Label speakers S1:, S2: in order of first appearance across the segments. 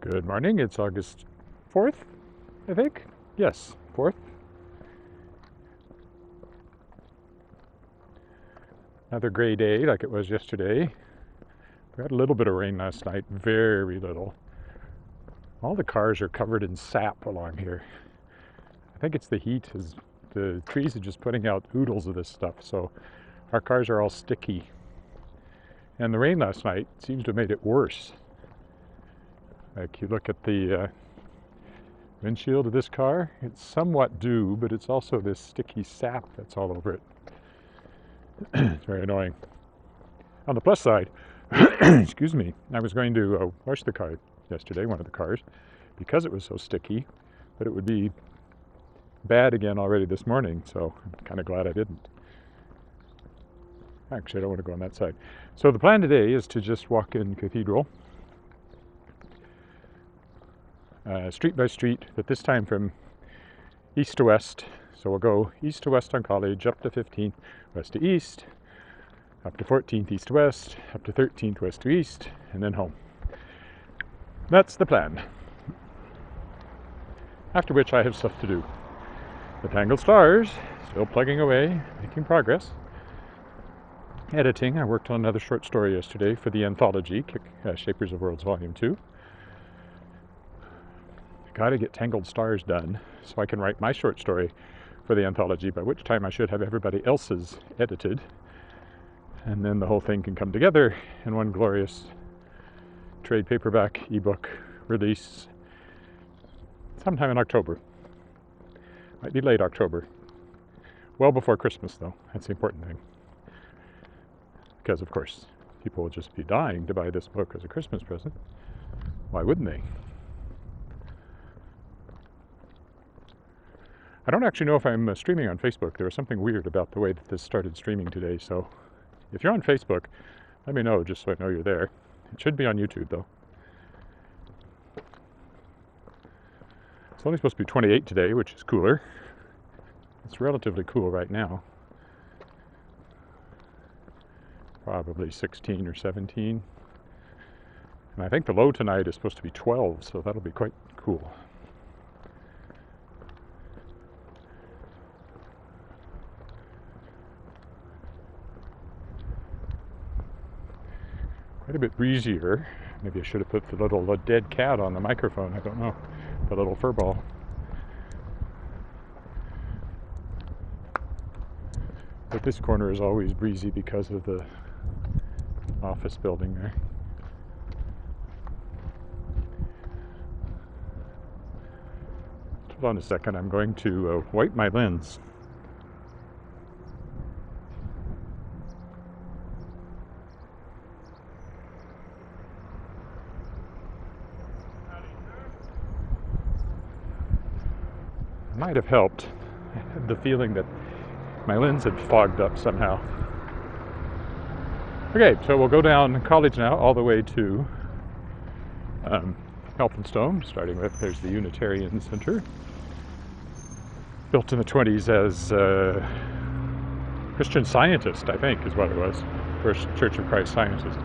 S1: Good morning, it's August 4th, I think? Yes, 4th. Another gray day like it was yesterday. We had a little bit of rain last night, very little. All the cars are covered in sap along here. I think it's the heat, the trees are just putting out oodles of this stuff, so our cars are all sticky. And the rain last night seems to have made it worse. Like you look at the windshield of this car, it's somewhat dew, but it's also this sticky sap that's all over it. It's very annoying. On the plus side, excuse me, I was going to wash the car yesterday, one of the cars, because it was so sticky, but it would be bad again already this morning, so I'm kind of glad I didn't. Actually, I don't want to go on that side. So the plan today is to just walk in Cathedral, street by street, but this time from east to west. So we'll go east to west on College, up to 15th, west to east, up to 14th, east to west, up to 13th, west to east, and then home. That's the plan. After which I have stuff to do. The Tangled Stars, still plugging away, making progress. Editing, I worked on another short story yesterday for the anthology, Shapers of Worlds Volume 2. Got to get Tangled Stars done so I can write my short story for the anthology, by which time I should have everybody else's edited, and then the whole thing can come together in one glorious trade paperback ebook release sometime in October. Might be late October. Well before Christmas, though. That's the important thing. Because, of course, people will just be dying to buy this book as a Christmas present. Why wouldn't they? I don't actually know if I'm streaming on Facebook. There was something weird about the way that this started streaming today, so if you're on Facebook, let me know just so I know you're there. It should be on YouTube, though. It's only supposed to be 28 today, which is cooler. It's relatively cool right now. Probably 16 or 17. And I think the low tonight is supposed to be 12, so that'll be quite cool. Quite a bit breezier. Maybe I should have put the little dead cat on the microphone. I don't know. The little fur ball. But this corner is always breezy because of the office building there. Hold on a second. I'm going to wipe my lens. Might have helped. I had the feeling that my lens had fogged up somehow. Okay, so we'll go down College now, all the way to Elphinstone, starting with, there's the Unitarian Center. Built in the 20s as Christian Scientist, I think, is what it was. First Church of Christ Scientist.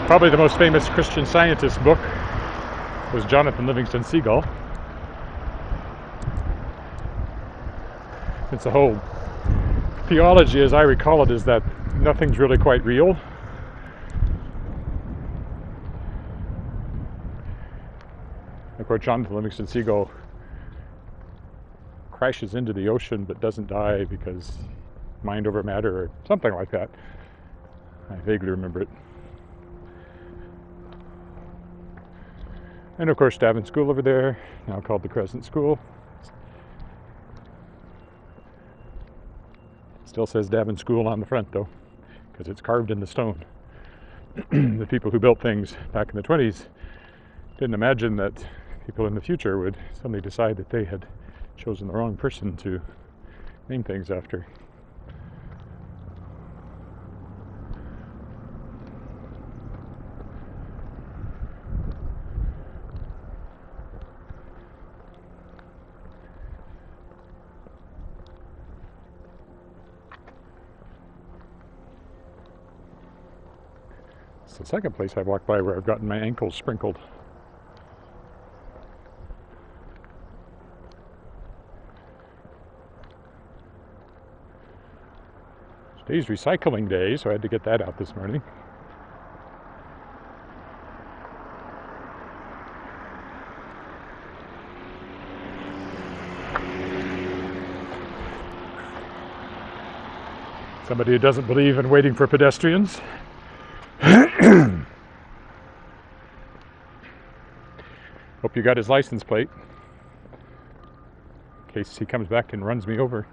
S1: Probably the most famous Christian Scientist book was Jonathan Livingston Seagull. It's the whole theology, as I recall it, is that nothing's really quite real. Of course, Jonathan Livingston Seagull crashes into the ocean but doesn't die because mind over matter or something like that. I vaguely remember it. And of course, Davin School over there, now called the Crescent School. Still says Davin School on the front, though, because it's carved in the stone. The people who built things back in the 20s didn't imagine that people in the future would suddenly decide that they had chosen the wrong person to name things after. It's the second place I've walked by where I've gotten my ankles sprinkled. Today's recycling day, so I had to get that out this morning. Somebody who doesn't believe in waiting for pedestrians. Hope you got his license plate, in case he comes back and runs me over.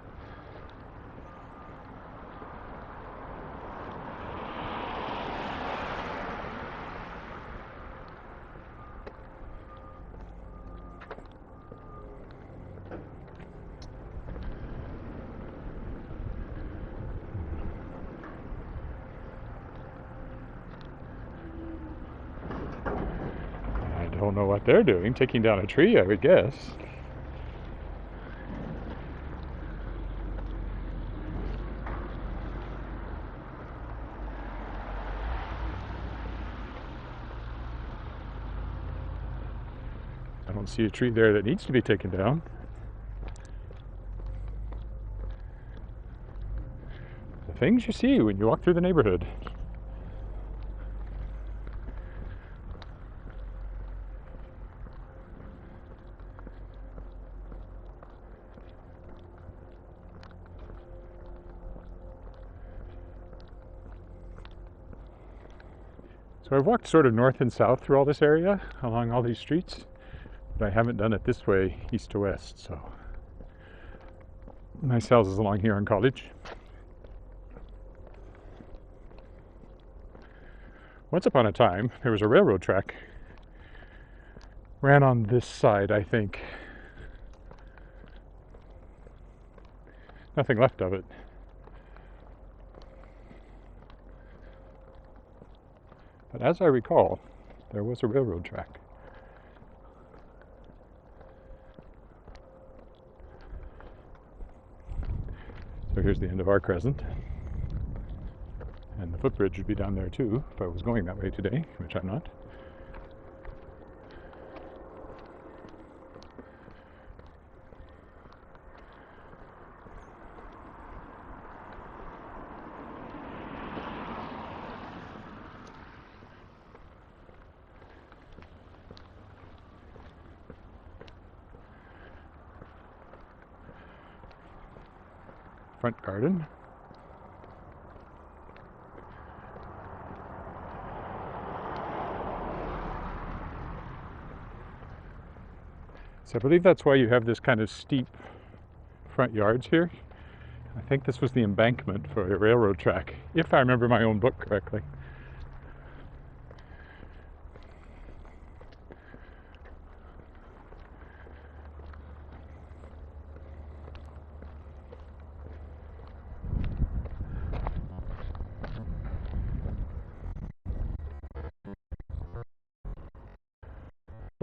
S1: I don't know what they're doing, taking down a tree, I would guess. I don't see a tree there that needs to be taken down. The things you see when you walk through the neighborhood. So I've walked sort of north and south through all this area, along all these streets, but I haven't done it this way, east to west, so. Nice houses along here on College. Once upon a time, there was a railroad track. Ran on this side, I think. Nothing left of it. But as I recall, there was a railroad track. So here's the end of our crescent. And the footbridge would be down there too, if I was going that way today, which I'm not. Front garden. So I believe that's why you have this kind of steep front yards here. I think this was the embankment for a railroad track, if I remember my own book correctly.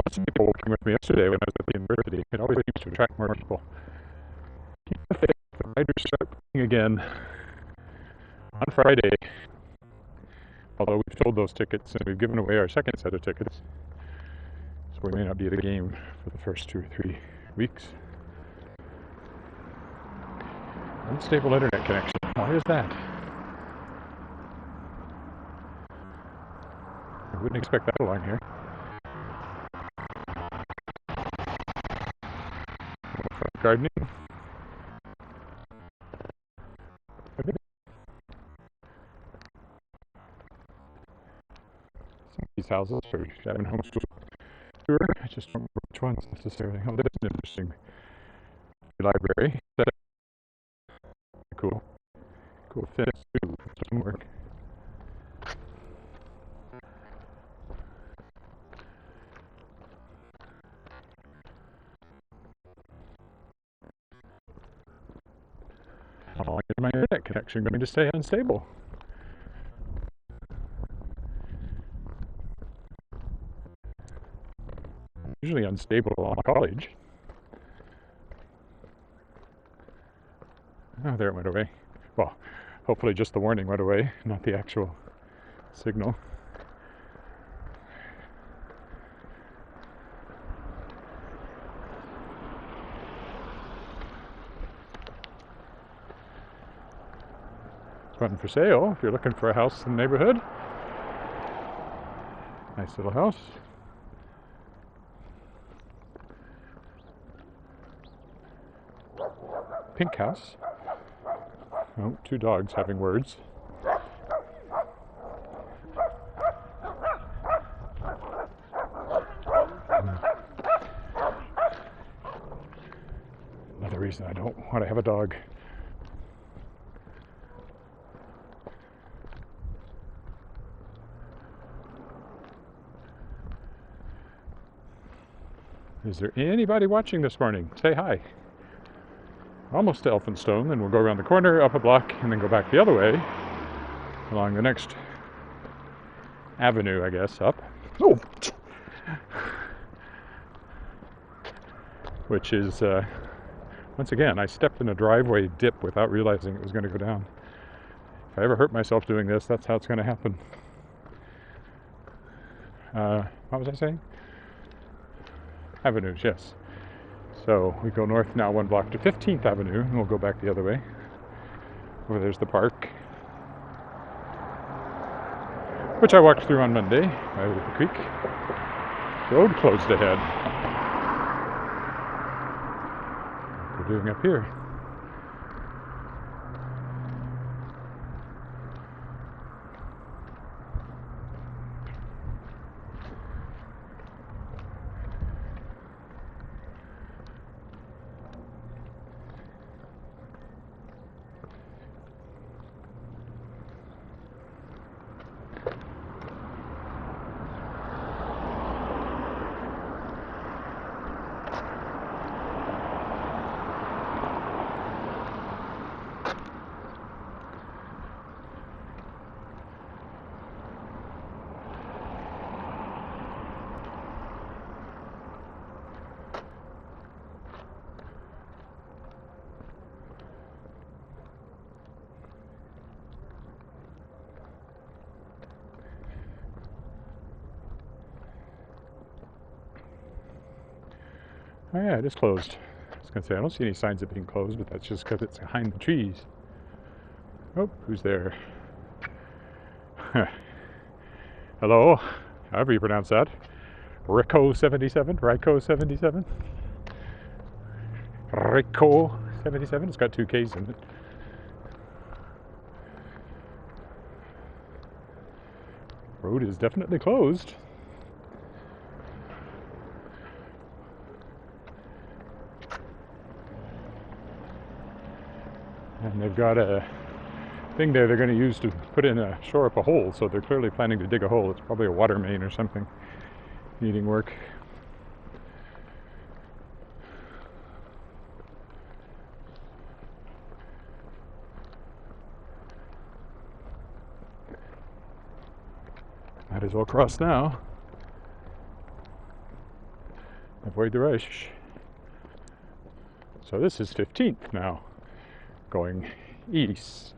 S1: Lots of people came with me yesterday when I was at the university. It always seems to attract more people. Keep the faith, the riders start playing again on Friday. Although we've sold those tickets and we've given away our second set of tickets. So we may not be at a game for the first 2 or 3 weeks. Unstable internet connection. Why is that? I wouldn't expect that along here. Gardening. Some of these houses are having homeschool tour. I just don't remember which ones necessarily. Oh, that's an interesting library. Cool. Cool fence too. Some work. How long is my internet connection going to stay unstable? Usually unstable on College. Oh, there it went away. Well, hopefully just the warning went away, not the actual signal. One for sale if you're looking for a house in the neighborhood. Nice little house. Pink house. Oh, two dogs having words. Another reason I don't want to have a dog. Is there anybody watching this morning? Say hi. Almost to Elphinstone, then we'll go around the corner, up a block, and then go back the other way along the next avenue, I guess, up. Oh! Which is, once again, I stepped in a driveway dip without realizing it was going to go down. If I ever hurt myself doing this, that's how it's going to happen. What was I saying? Avenues, yes. So we go north now one block to 15th Avenue, and we'll go back the other way. Over there's the park, which I walked through on Monday, right over the creek. Road closed ahead. What we're doing up here. Oh yeah, it is closed. I was going to say, I don't see any signs of being closed, but that's just because it's behind the trees. Oh, who's there? Hello, however you pronounce that. Rico 77, Rico 77. Rico 77, it's got two K's in it. Road is definitely closed. And they've got a thing there they're going to use to put in shore up a hole, so they're clearly planning to dig a hole. It's probably a water main or something needing work. Might as well cross now. Avoid the rush. So this is 15th now, going east.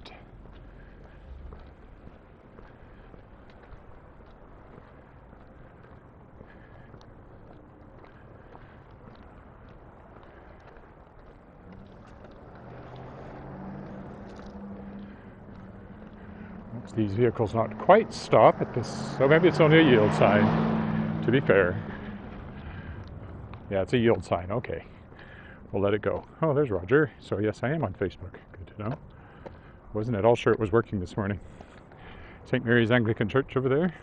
S1: These vehicles not quite stop at this, so maybe it's only a yield sign, to be fair. Yeah, it's a yield sign, okay. We'll let it go. Oh, there's Roger. So yes, I am on Facebook. Good to know. Wasn't at all sure it was working this morning. St. Mary's Anglican Church over there.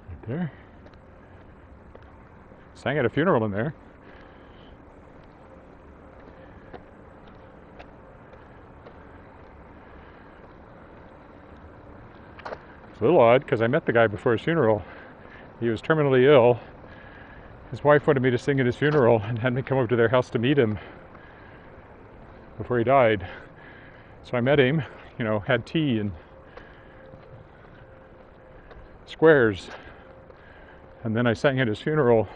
S1: Right there. Sang at a funeral in there. A little odd because I met the guy before his funeral. He was terminally ill. His wife wanted me to sing at his funeral and had me come over to their house to meet him before he died. So I met him, had tea and squares. And then I sang at his funeral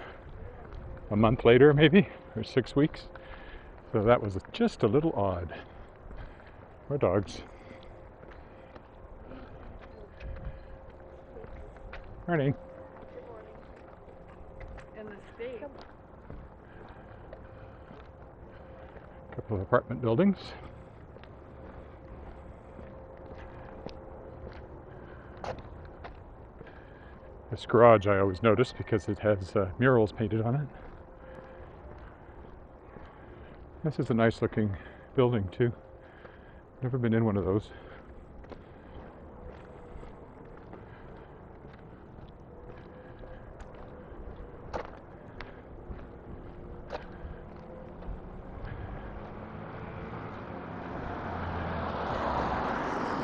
S1: a month later, maybe, or 6 weeks. So that was just a little odd. More dogs. Morning.
S2: Good morning. And the state.
S1: A couple of apartment buildings. This garage I always notice because it has murals painted on it. This is a nice looking building too. Never been in one of those.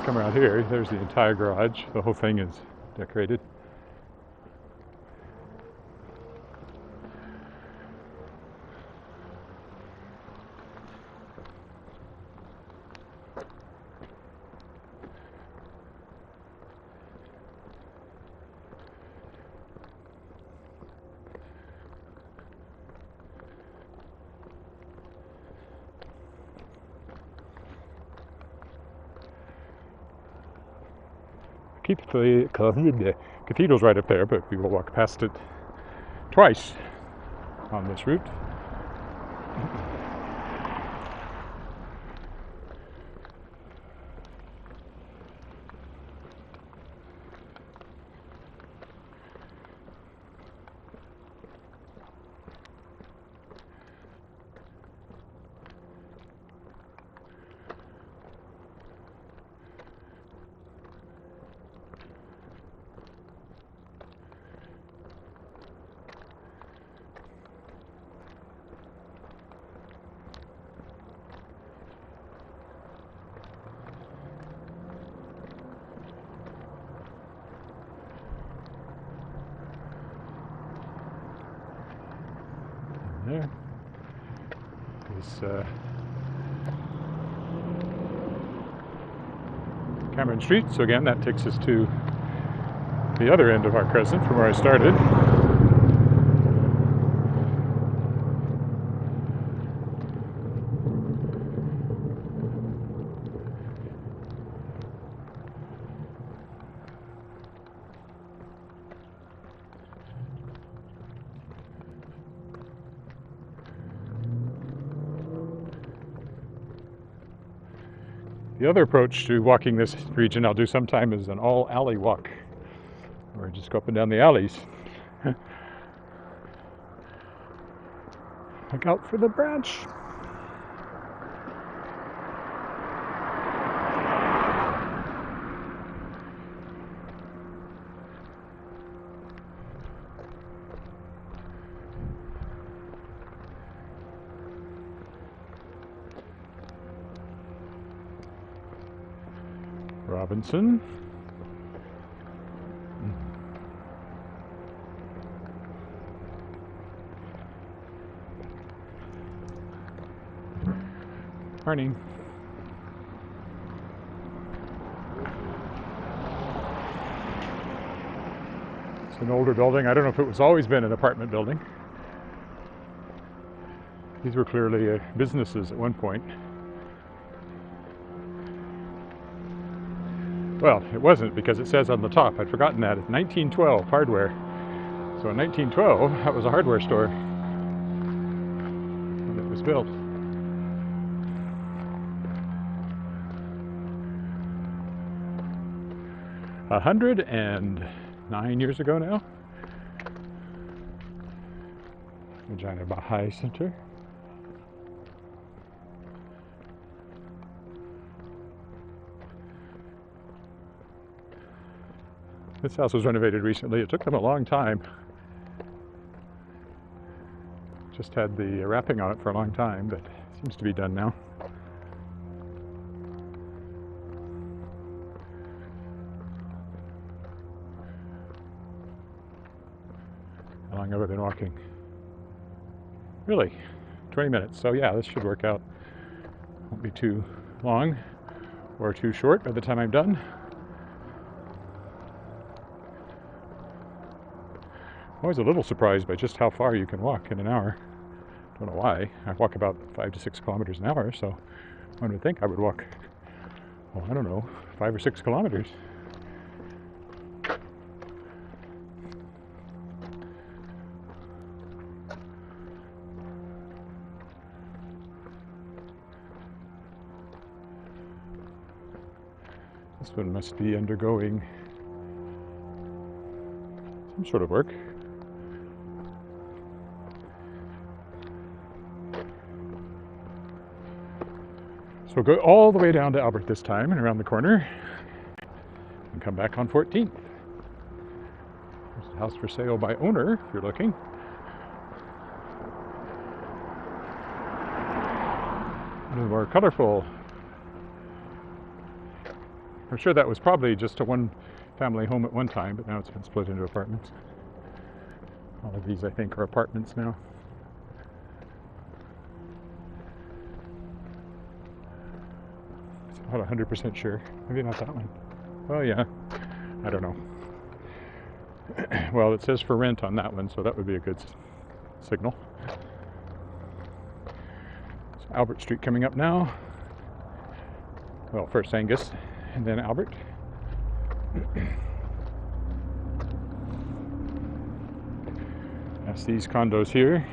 S1: Come around here, there's the entire garage. The whole thing is decorated. The cathedral's right up there, but we will walk past it twice on this route. There is Cameron Street. So again, that takes us to the other end of our crescent from where I started. The other approach to walking this region I'll do sometime is an all alley walk, where I just go up and down the alleys. Look out for the branch. Robinson. Morning. It's an older building. I don't know if it was always been an apartment building. These were clearly businesses at one point. Well, it wasn't, because it says on the top, I'd forgotten that, it's 1912 hardware. So in 1912, that was a hardware store when it was built. 109 years ago now. Regina Baha'i Center. This house was renovated recently. It took them a long time. Just had the wrapping on it for a long time, but it seems to be done now. How long have I been walking? Really? 20 minutes. So yeah, this should work out. Won't be too long or too short by the time I'm done. I'm always a little surprised by just how far you can walk in an hour. Don't know why. I walk about 5 to 6 kilometers an hour, so one would think I would walk, well, I don't know, 5 or 6 kilometers. This one must be undergoing some sort of work. So we'll go all the way down to Albert this time and around the corner and come back on 14th. There's a house for sale by owner if you're looking. One of the more colorful. I'm sure that was probably just a one family home at one time, but now it's been split into apartments. All of these I think are apartments now. I'm not 100% sure. Maybe not that one. Oh yeah, I don't know. Well, it says for rent on that one, so that would be a good signal. So Albert Street coming up now. Well, first Angus and then Albert. That's these condos here.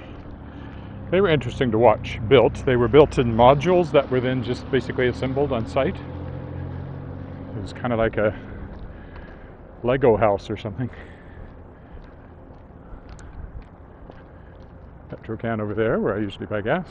S1: They were interesting to watch built. They were built in modules that were then just basically assembled on site. It was kind of like a Lego house or something. Petrocan over there where I usually buy gas.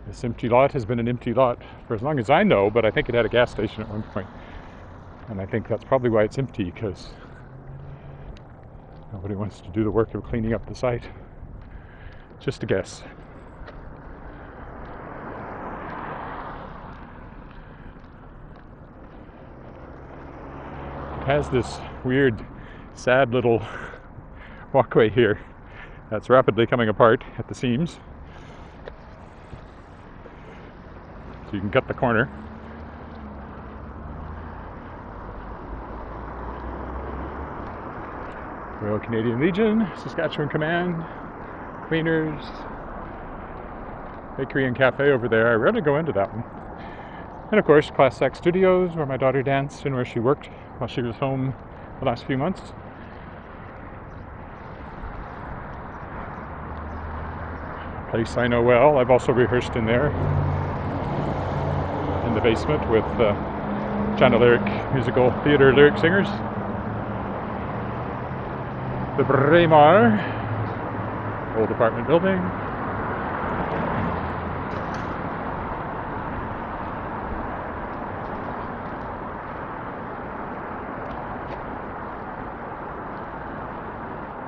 S1: This empty lot has been an empty lot for as long as I know, but I think it had a gas station at one point. And I think that's probably why it's empty, because nobody wants to do the work of cleaning up the site. Just a guess. It has this weird, sad little walkway here that's rapidly coming apart at the seams. So you can cut the corner. Royal Canadian Legion, Saskatchewan Command, cleaners, bakery and cafe over there. I rarely go into that one. And of course, Class X Studios, where my daughter danced and where she worked while she was home the last few months. A place I know well. I've also rehearsed in there, in the basement with China Lyric Musical Theatre lyric singers. The Braemar, old apartment building.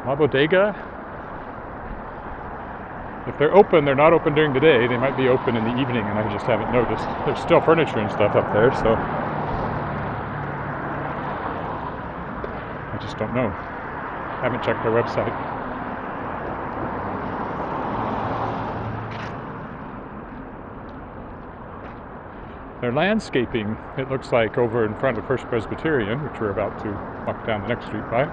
S1: La Bodega. If they're open, they're not open during the day. They might be open in the evening and I just haven't noticed. There's still furniture and stuff up there, so I just don't know. Haven't checked their website. Their landscaping, it looks like over in front of First Presbyterian, which we're about to walk down the next street by.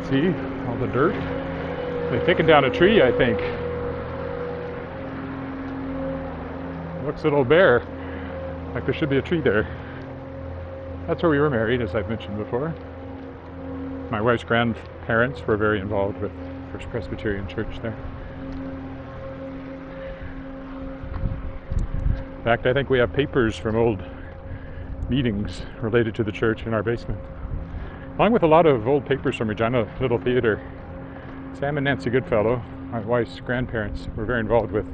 S1: See all the dirt? They've taken down a tree, I think. It looks a little bare, like there should be a tree there. That's where we were married, as I've mentioned before. My wife's grandparents were very involved with First Presbyterian Church there. In fact, I think we have papers from old meetings related to the church in our basement, along with a lot of old papers from Regina Little Theatre. Sam and Nancy Goodfellow, my wife's grandparents, were very involved with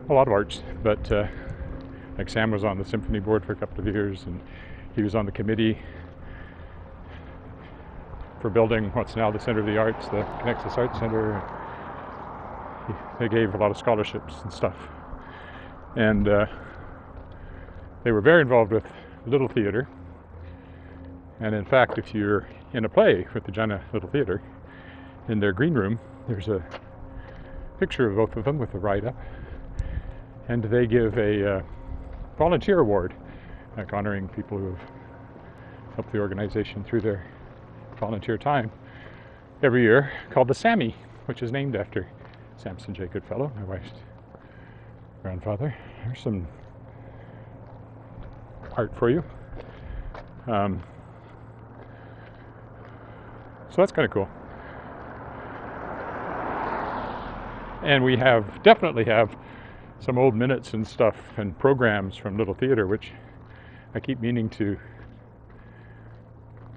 S1: a lot of arts, but like Sam was on the symphony board for a couple of years, and he was on the committee for building what's now the Center of the Arts, the Connexus Arts Center. They gave a lot of scholarships and stuff, and they were very involved with Little Theatre. And in fact, if you're in a play with the Regina Little Theatre, in their green room, there's a picture of both of them with the write-up, and they give a volunteer award, like honoring people who have help the organization through their volunteer time every year, called the Sammy, which is named after Samson J. Goodfellow, my wife's grandfather. There's some art for you. So that's kind of cool. And we definitely have some old minutes and stuff and programs from Little Theatre, which I keep meaning to.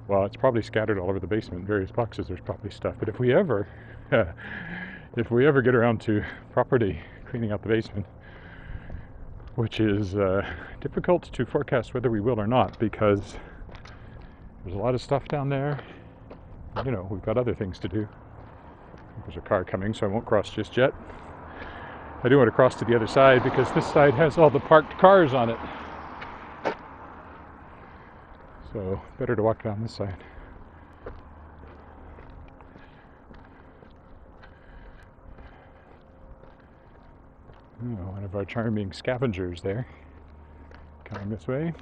S1: Well, it's probably scattered all over the basement. In various boxes, there's probably stuff. But if we ever get around to properly cleaning out the basement, which is difficult to forecast whether we will or not, because there's a lot of stuff down there. You know, we've got other things to do. There's a car coming, so I won't cross just yet. I do want to cross to the other side because this side has all the parked cars on it. So better to walk down this side. Oh, one of our charming scavengers there, coming this way.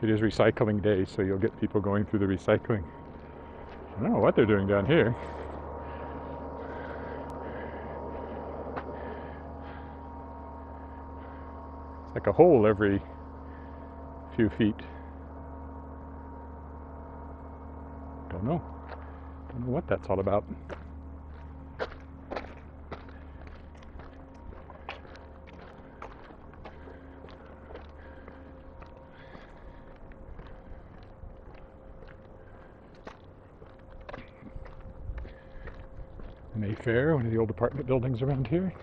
S1: It is recycling day, so you'll get people going through the recycling. I don't know what they're doing down here. It's like a hole every few feet. Don't know what that's all about. Mayfair, one of the old apartment buildings around here.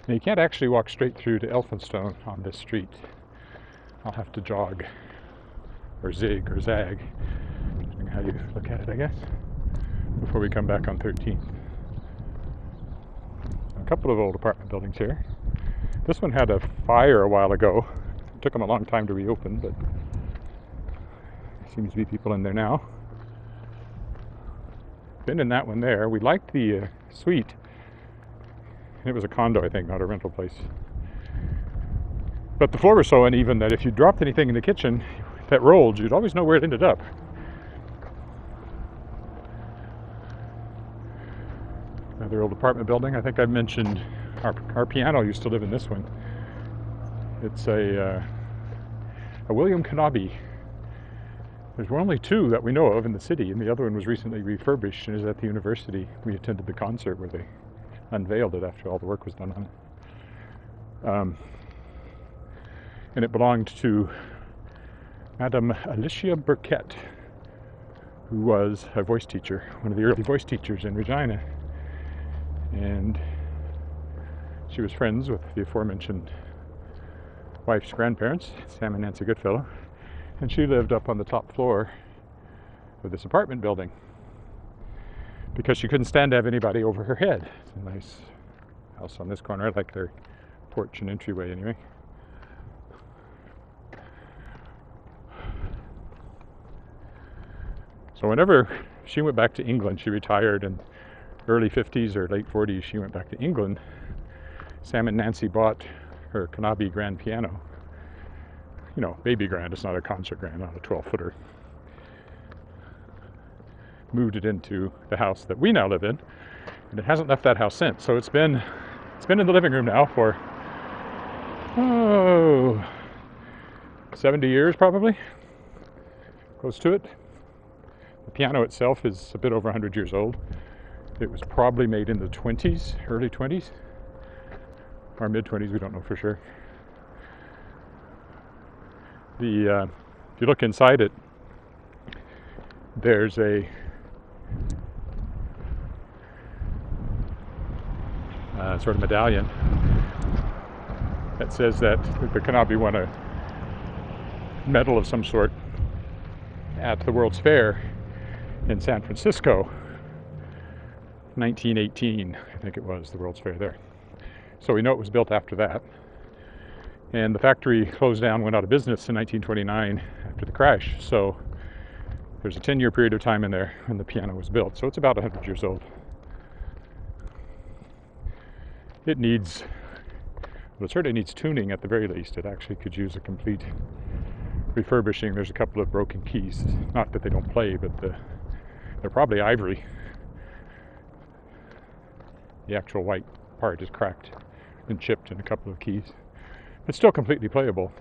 S1: Now you can't actually walk straight through to Elphinstone on this street. I'll have to jog, or zig, or zag, depending on how you look at it, I guess, before we come back on 13th. A couple of old apartment buildings here. This one had a fire a while ago. It took them a long time to reopen, but there seems to be people in there now. Been in that one there. We liked the suite. It was a condo, I think, not a rental place. But the floor was so uneven that if you dropped anything in the kitchen that rolled, you'd always know where it ended up. Another old apartment building. I think I mentioned our piano used to live in this one. It's a William Knabe. There's only two that we know of in the city, and the other one was recently refurbished and is at the university. We attended the concert where they unveiled it after all the work was done on it. And it belonged to Madame Alicia Burkett, who was a voice teacher, one of the early voice teachers in Regina. And she was friends with the aforementioned wife's grandparents, Sam and Nancy Goodfellow. And she lived up on the top floor of this apartment building because she couldn't stand to have anybody over her head. It's a nice house on this corner. I like their porch and entryway anyway. So whenever she went back to England, she retired in early 50s or late 40s, she went back to England. Sam and Nancy bought her Knabe grand piano. You know, baby grand, it's not a concert grand, not a 12-footer. Moved it into the house that we now live in, and it hasn't left that house since. So it's been in the living room now for 70 years probably, close to it. The piano itself is a bit over 100 years old. It was probably made in the 20s, early 20s, or mid 20s, we don't know for sure. If you look inside it, there's a sort of medallion that says that the Knabe won a medal of some sort at the World's Fair in San Francisco, 1918, I think it was, the World's Fair there. So we know it was built after that. And the factory closed down, went out of business in 1929 after the crash. So there's a 10-year period of time in there when the piano was built. So it's about 100 years old. It needs Well, it certainly needs tuning at the very least. It actually could use a complete refurbishing. There's a couple of broken keys. Not that they don't play, but they're probably ivory. The actual white part is cracked and chipped in a couple of keys. It's still completely playable.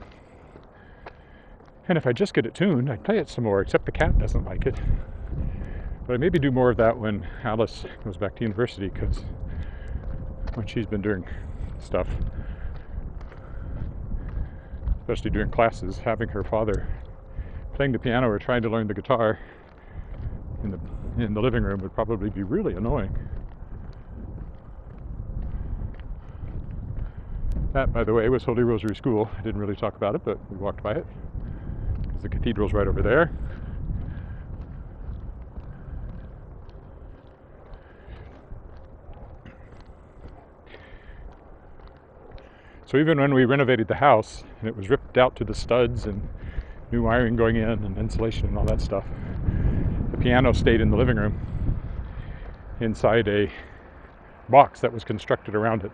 S1: And if I just get it tuned, I'd play it some more, except the cat doesn't like it. But I maybe do more of that when Alice goes back to university, because when she's been doing stuff, especially during classes, having her father playing the piano or trying to learn the guitar in the living room would probably be really annoying. That, by the way, was Holy Rosary School. I didn't really talk about it, but we walked by it because the cathedral's right over there. So even when we renovated the house and it was ripped out to the studs and new wiring going in and insulation and all that stuff, the piano stayed in the living room inside a box that was constructed around it.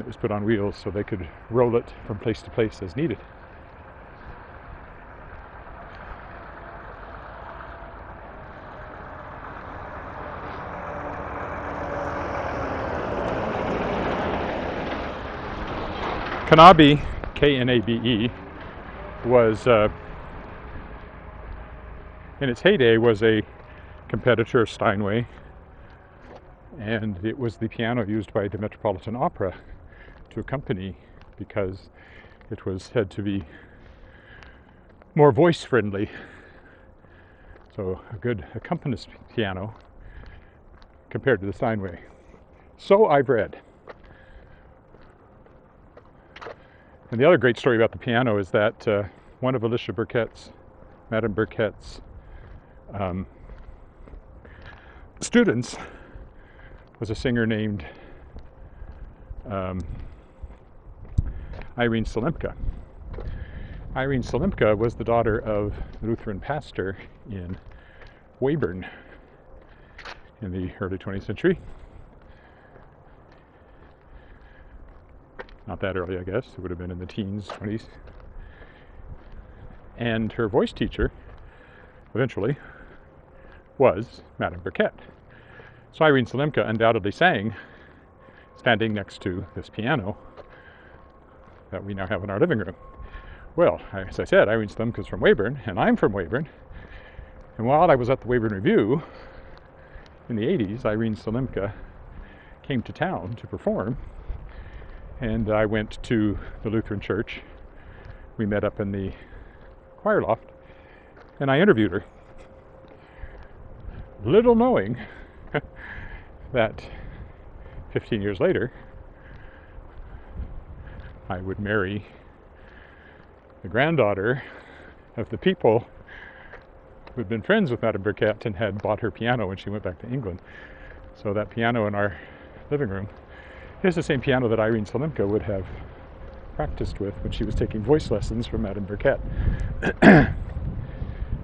S1: It was put on wheels so they could roll it from place to place as needed. Knabe, Knabe, was, in its heyday, was a competitor of Steinway, and it was the piano used by the Metropolitan Opera to accompany, because it was said to be more voice friendly. So a good accompanist piano compared to the Steinway. So I've read. And the other great story about the piano is that one of Alicia Burkett's, Madame Burkett's students was a singer named Irene Salimka. Irene Salimka was the daughter of a Lutheran pastor in Weyburn in the early 20th century. Not that early, I guess. It would have been in the teens, 20s. And her voice teacher, eventually, was Madame Burkett. So Irene Salimka undoubtedly sang, standing next to this piano that we now have in our living room. Well, as I said, Irene Salimka's from Weyburn, and I'm from Weyburn. And while I was at the Weyburn Review in the 80s, Irene Salimka came to town to perform, and I went to the Lutheran church. We met up in the choir loft, and I interviewed her, little knowing that 15 years later I would marry the granddaughter of the people who had been friends with Madame Burkett and had bought her piano when she went back to England. So that piano in our living room is the same piano that Irene Salimka would have practiced with when she was taking voice lessons from Madame Burkett.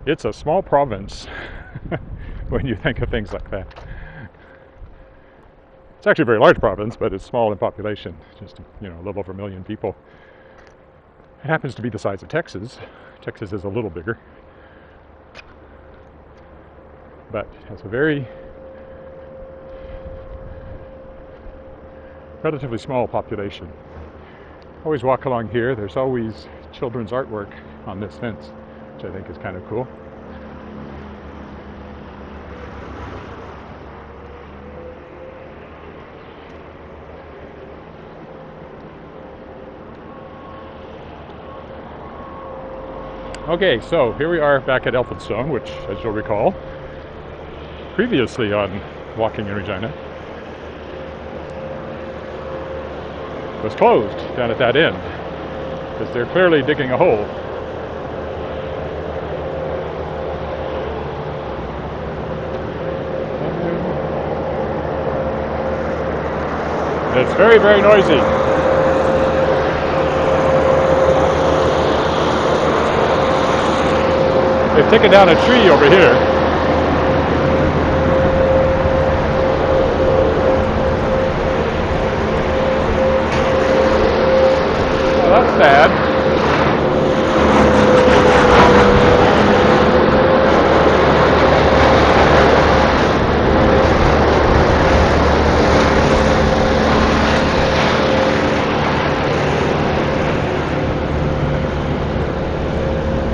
S1: It's a small province when you think of things like that. It's actually a very large province, but it's small in population, just a little over 1 million people. It happens to be the size of Texas. Texas is a little bigger, but has a very relatively small population. Always walk along here. There's always children's artwork on this fence, which I think is kind of cool. Okay, so here we are back at Elphinstone, which, as you'll recall, previously on Walking in Regina, was closed down at that end, because they're clearly digging a hole. It's very, very noisy. They've taken down a tree over here. bad.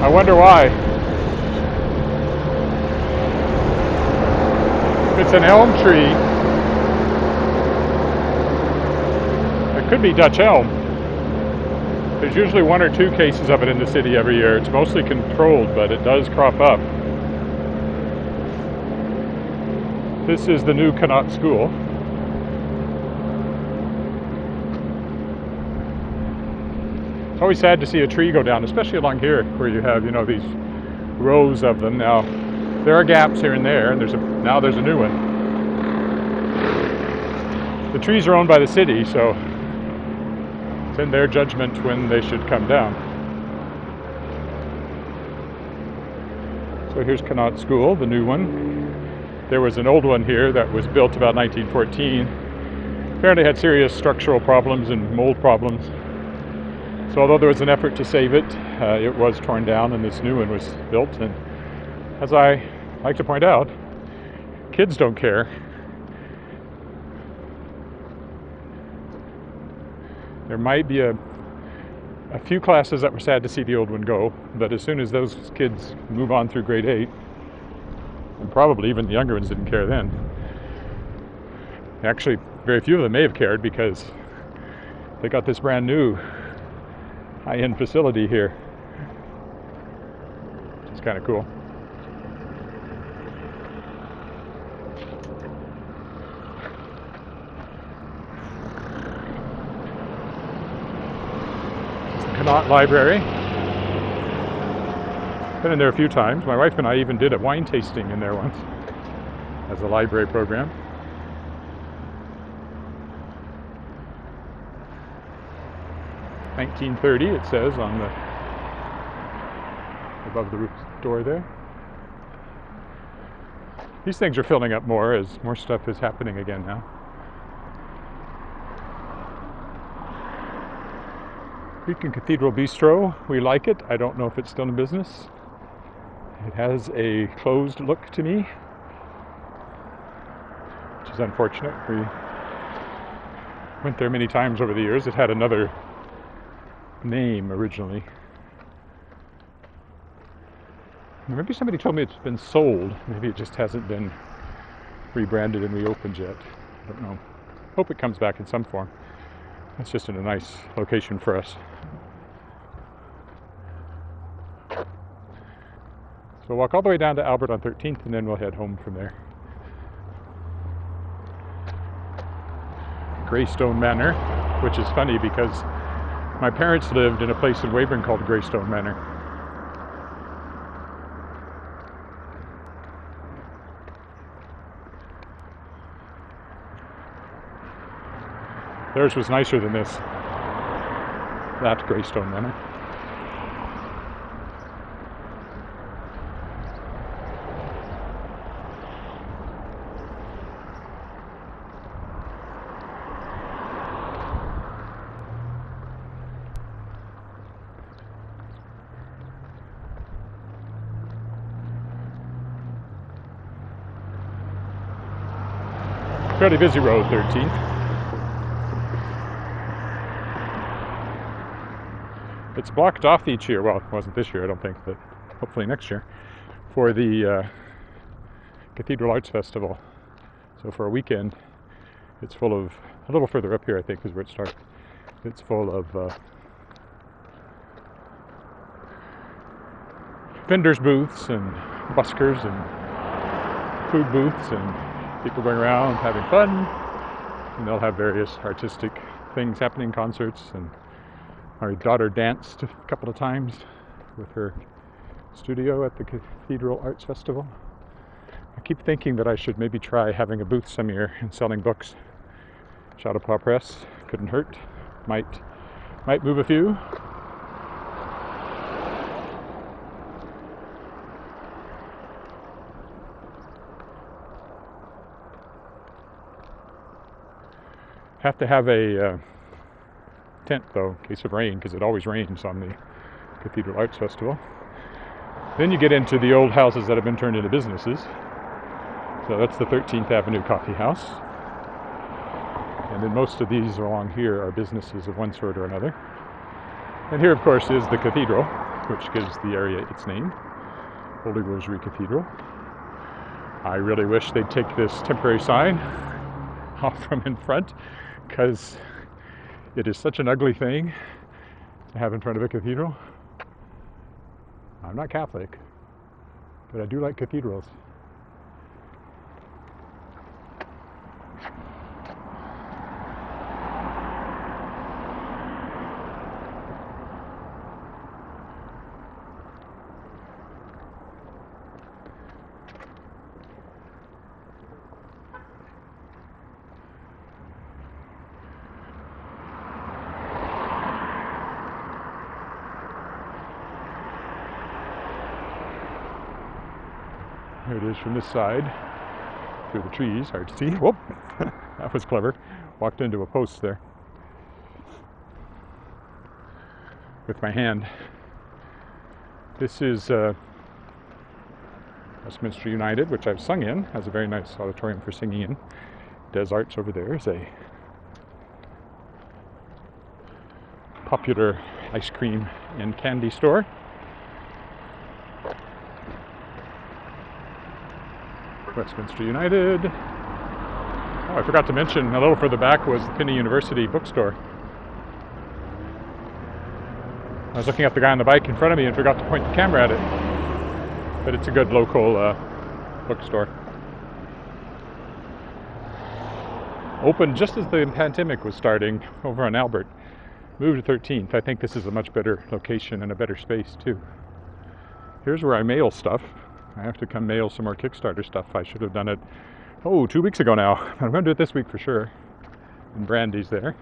S1: I wonder why. If it's an elm tree, it could be Dutch elm. There's usually 1 or 2 cases of it in the city every year. It's mostly controlled, but it does crop up. This is the new Connaught School. It's always sad to see a tree go down, especially along here where you have, these rows of them. Now, there are gaps here and there, and now there's a new one. The trees are owned by the city, so it's in their judgment when they should come down. So here's Connaught School, the new one. There was an old one here that was built about 1914. Apparently had serious structural problems and mold problems. So although there was an effort to save it, it was torn down and this new one was built. And as I like to point out, kids don't care. There might be a few classes that were sad to see the old one go, but as soon as those kids move on through grade 8, and probably even the younger ones didn't care then. Actually, very few of them may have cared because they got this brand new high-end facility here. It's kind of cool. It's the Connaught Library. Been in there a few times. My wife and I even did a wine tasting in there once as a library program. "1930" it says on the above the roof door there. These things are filling up more as more stuff is happening again now. Beacon Cathedral Bistro, we like it. I don't know if it's still in business. It has a closed look to me, which is unfortunate. We went there many times over the years. It had another name originally. Maybe somebody told me it's been sold. Maybe it just hasn't been rebranded and reopened yet. I don't know. Hope it comes back in some form. It's just in a nice location for us. So we'll walk all the way down to Albert on 13th and then we'll head home from there. Greystone Manor, which is funny because my parents lived in a place in Weyburn called Greystone Manor. Theirs was nicer than this. That Greystone Manor. Fairly busy road, 13th. It's blocked off each year. Well, it wasn't this year, I don't think, but hopefully next year for the Cathedral Arts Festival. So for a weekend, it's full of, a little further up here, I think, is where it starts. It's full of vendors' booths and buskers and food booths and people going around having fun. And they'll have various artistic things happening, concerts, and our daughter danced a couple of times with her studio at the Cathedral Arts Festival. I keep thinking that I should maybe try having a booth some year and selling books. Chautauqua Press couldn't hurt. Might move a few. Have to have a tent though, in case of rain, because it always rains on the Cathedral Arts Festival. Then you get into the old houses that have been turned into businesses. So that's the 13th Avenue Coffee House. And then most of these along here are businesses of one sort or another. And here, of course, is the cathedral, which gives the area its name, Holy Rosary Cathedral. I really wish they'd take this temporary sign off from in front, because it is such an ugly thing to have in front of a cathedral. I'm not Catholic, but I do like cathedrals. Here it is from this side, through the trees, hard to see. Whoop, that was clever. Walked into a post there with my hand. This is Westminster United, which I've sung in, has a very nice auditorium for singing in. Des Arts over there is a popular ice cream and candy store. Westminster United. Oh, I forgot to mention, a little further back was the Finney University bookstore. I was looking at the guy on the bike in front of me and forgot to point the camera at it. But it's a good local bookstore. Opened just as the pandemic was starting over on Albert. Moved to 13th. I think this is a much better location and a better space too. Here's where I mail stuff. I have to come mail some more Kickstarter stuff. I should have done it, 2 weeks ago now. I'm going to do it this week for sure. And Brandy's there.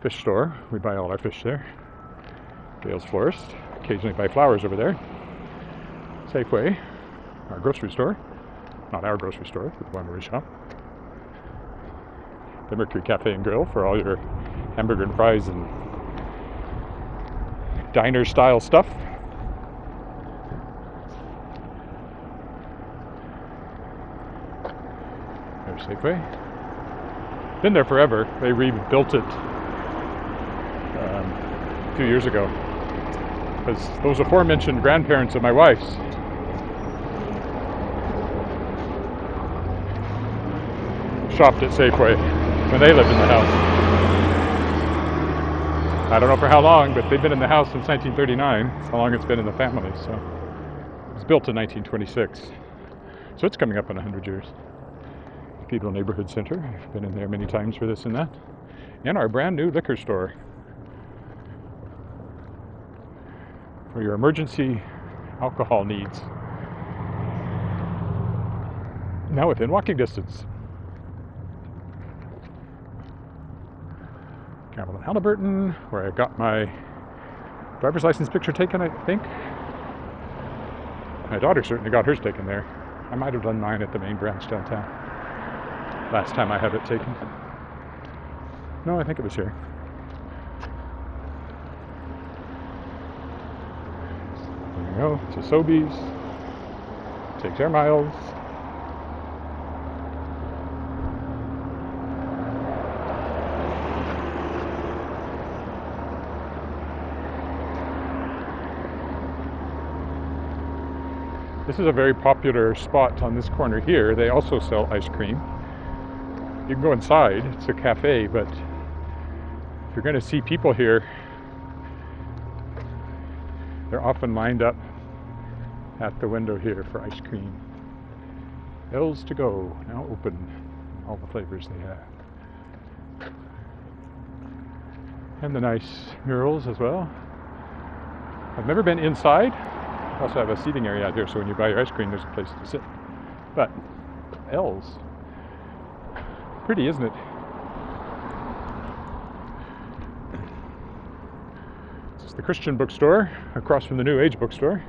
S1: Fish store. We buy all our fish there. Gail's Florist. Occasionally buy flowers over there. Safeway. Our grocery store. Not our grocery store, but the one where we shop. The Mercury Cafe and Grill for all your hamburger and fries and diner style stuff. There's Safeway. Been there forever. They rebuilt it a few years ago. Because those aforementioned grandparents of my wife's shopped at Safeway when they lived in the house. I don't know for how long, but they've been in the house since 1939. That's how long it's been in the family. So it was built in 1926. So it's coming up on 100 years. Cathedral Neighbourhood Center. I've been in there many times for this and that. And our brand new liquor store. For your emergency alcohol needs. Now within walking distance. Campbell and Halliburton, where I got my driver's license picture taken, I think. My daughter certainly got hers taken there. I might have done mine at the main branch downtown. Last time I had it taken. No, I think it was here. There we go. To Sobeys. Takes air miles. This is a very popular spot on this corner here. They also sell ice cream. You can go inside, it's a cafe, but if you're going to see people here, they're often lined up at the window here for ice cream. L's to go, now open, all the flavors they have. And the nice murals as well. I've never been inside. Also have a seating area out here, so when you buy your ice cream, there's a place to sit. But L's, pretty, isn't it? This is the Christian bookstore across from the New Age bookstore.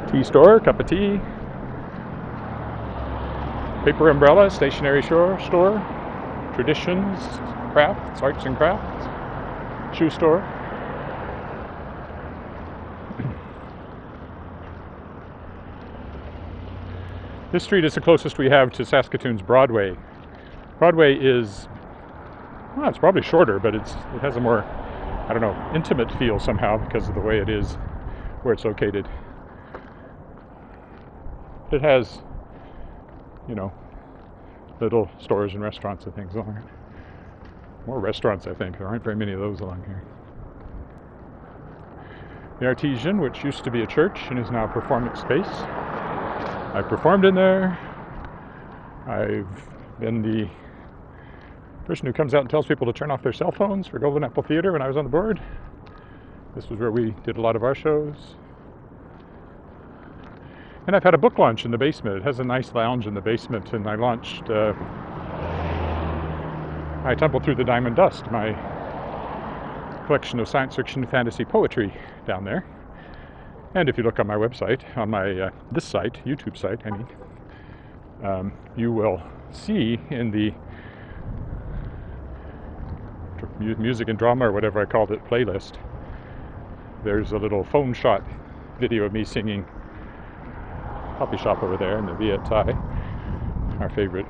S1: Tea store, cup of tea. Paper umbrella, stationery store, traditions, crafts, arts and crafts, shoe store. This street is the closest we have to Saskatoon's Broadway. Broadway is, well, it's probably shorter, but it has a more, I don't know, intimate feel somehow because of the way it is, where it's located. It has, you know, little stores and restaurants and things along it. More restaurants, I think. There aren't very many of those along here. The Artesian, which used to be a church and is now a performance space. I've performed in there. I've been the person who comes out and tells people to turn off their cell phones for Golden Apple Theatre when I was on the board. This was where we did a lot of our shows. And I've had a book launch in the basement. It has a nice lounge in the basement, and I launched, I tumbled through the diamond dust, my collection of science fiction and fantasy poetry down there. And if you look on my website, on my this site, YouTube site, I mean, you will see in the music and drama, or whatever I called it, playlist, there's a little phone shot video of me singing Coffee Shop over there in the Viet Thai, our favorite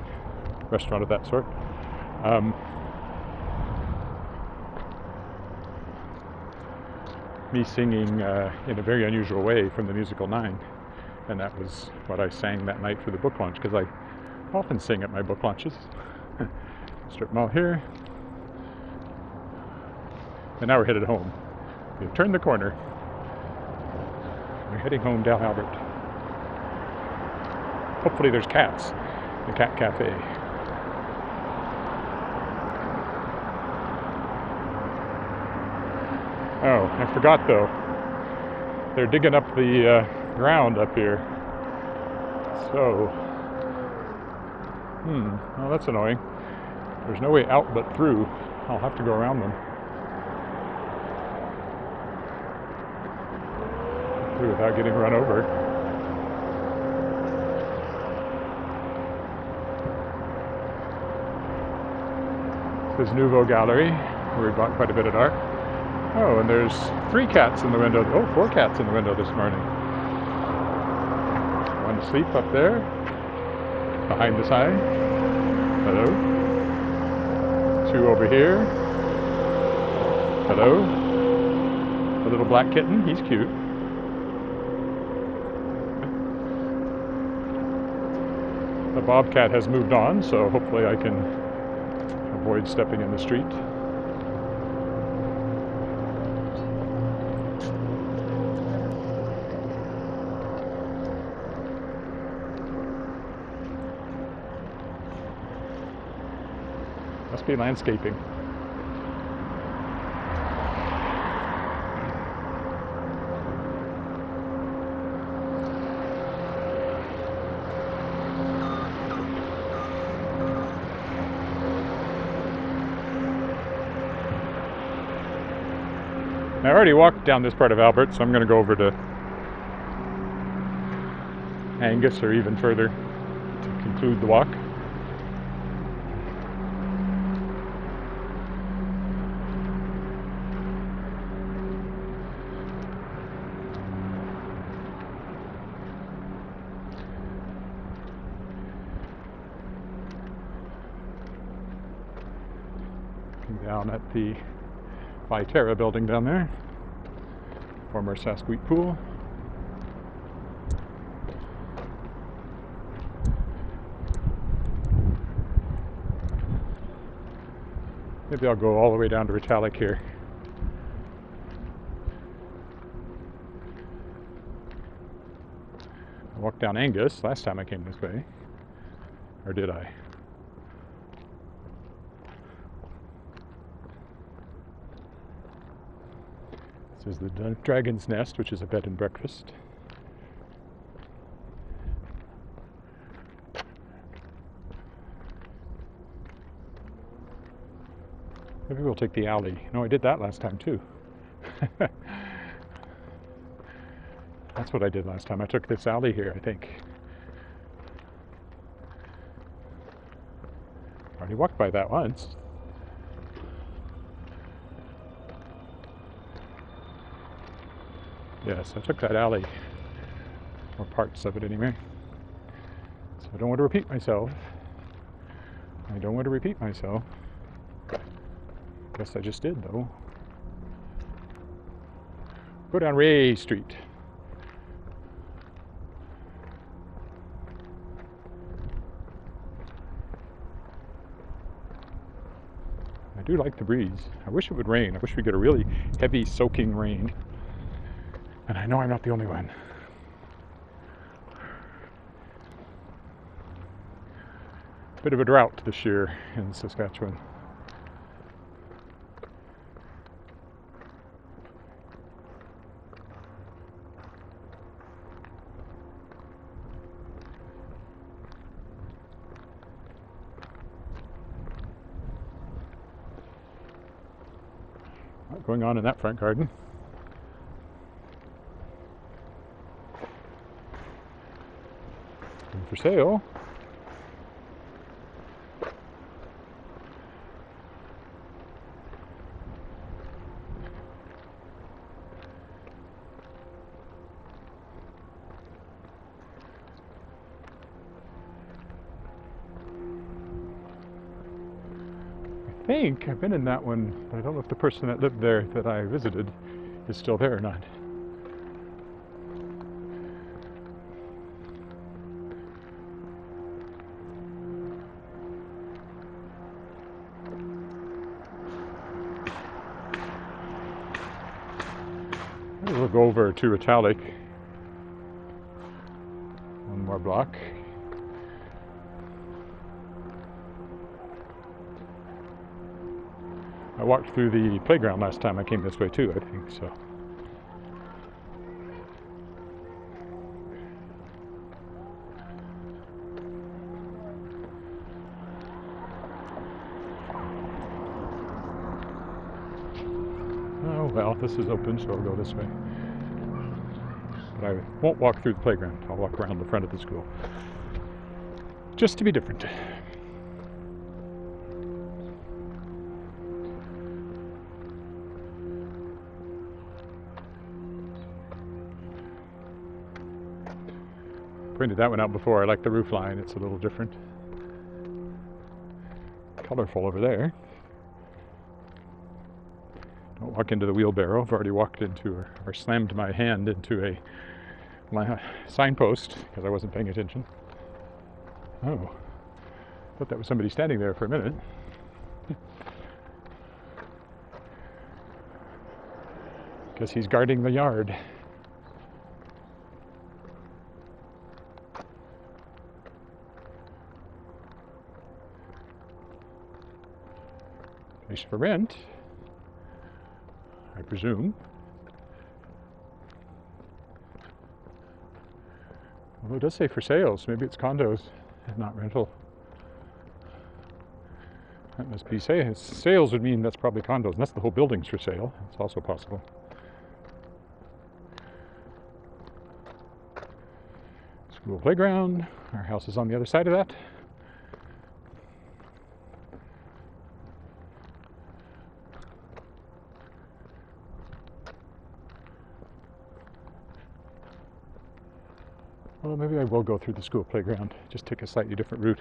S1: restaurant of that sort. Me singing in a very unusual way from the musical Nine, and that was what I sang that night for the book launch, because I often sing at my book launches. Strip mall here, and now we're headed home. We've turned the corner. We're heading home down Albert. Hopefully there's cats. The Cat Cafe. Oh, I forgot though. They're digging up the ground up here. So, well, that's annoying. There's no way out but through. I'll have to go around them. Hopefully without getting run over. This is Nouveau Gallery, where we bought quite a bit of art. Oh, and there's 3 cats in the window. Oh, 4 cats in the window this morning. One asleep up there, behind the sign. Hello. 2 over here. Hello. A little black kitten, he's cute. The bobcat has moved on, so hopefully I can avoid stepping in the street. Must be landscaping. I already walked down this part of Albert, so I'm going to go over to Angus or even further to conclude the walk. Down at the Viterra building down there, former Saskatchewan pool. Maybe I'll go all the way down to Retallick here. I walked down Angus last time I came this way, or did I? This is the Dragon's Nest, which is a bed and breakfast. Maybe we'll take the alley. No, I did that last time too. That's what I did last time. I took this alley here, I think. Already walked by that once. Yes, I took that alley, or parts of it anyway. So I don't want to repeat myself. Guess I just did, though. Go down Ray Street. I do like the breeze. I wish it would rain. I wish we'd get a really heavy, soaking rain. And I know I'm not the only one. Bit of a drought this year in Saskatchewan. A lot going on in that front garden. And for sale. I think I've been in that one, but I don't know if the person that lived there that I visited is still there or not. We'll go over to Italic. One more block. I walked through the playground last time I came this way too, I think, so. Oh well, this is open, so I'll go this way. But I won't walk through the playground. I'll walk around the front of the school. Just to be different. Pointed that one out before. I like the roof line. It's a little different. Colorful over there. Don't walk into the wheelbarrow. I've already walked into or slammed my hand into a signpost because I wasn't paying attention. Oh, thought that was somebody standing there for a minute. Guess he's guarding the yard. Place for rent, I presume. Although it does say for sales. Maybe it's condos and not rental. That must be sales would mean that's probably condos. Unless the whole building's for sale. It's also possible. School playground. Our house is on the other side of that. Well, maybe I will go through the school playground. Just take a slightly different route.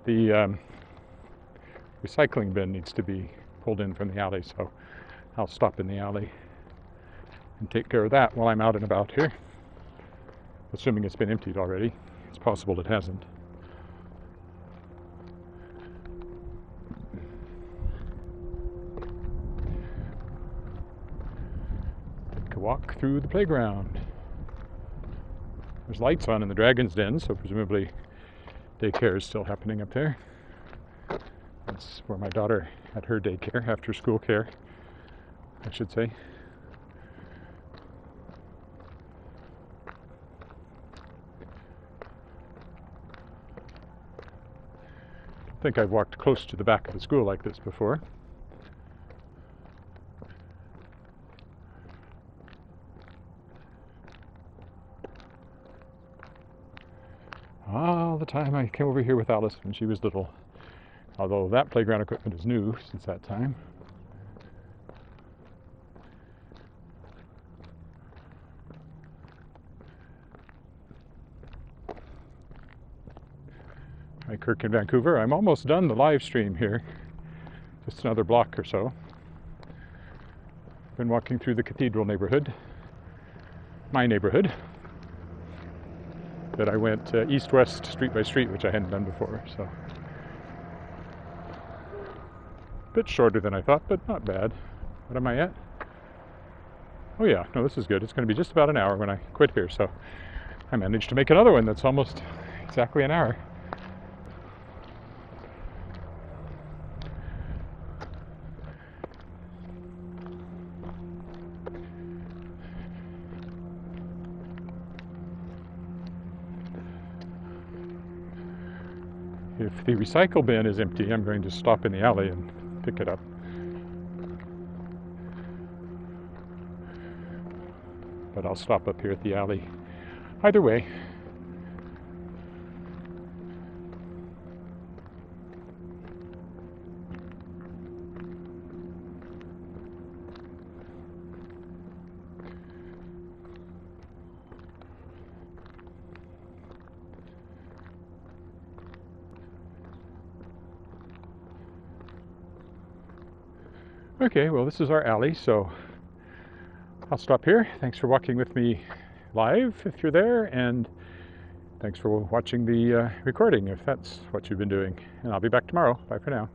S1: The recycling bin needs to be pulled in from the alley, so I'll stop in the alley and take care of that while I'm out and about here. Assuming it's been emptied already. It's possible it hasn't. Take a walk through the playground. There's lights on in the Dragon's Den, so presumably daycare is still happening up there. That's where my daughter had her daycare, after school care, I should say. I think I've walked close to the back of the school like this before. All the time I came over here with Alice when she was little. Although that playground equipment is new since that time. Hi, Kirk in Vancouver. I'm almost done the live stream here. Just another block or so. Been walking through the Cathedral neighbourhood, my neighbourhood. But I went east-west, street by street, which I hadn't done before. So, a bit shorter than I thought, but not bad. What am I at? Oh yeah, no, this is good. It's going to be just about an hour when I quit here. So I managed to make another one that's almost exactly an hour. If the recycle bin is empty, I'm going to stop in the alley and pick it up. But I'll stop up here at the alley. Either way. Okay, well, this is our alley, so I'll stop here. Thanks for walking with me live if you're there, and thanks for watching the recording if that's what you've been doing. And I'll be back tomorrow. Bye for now.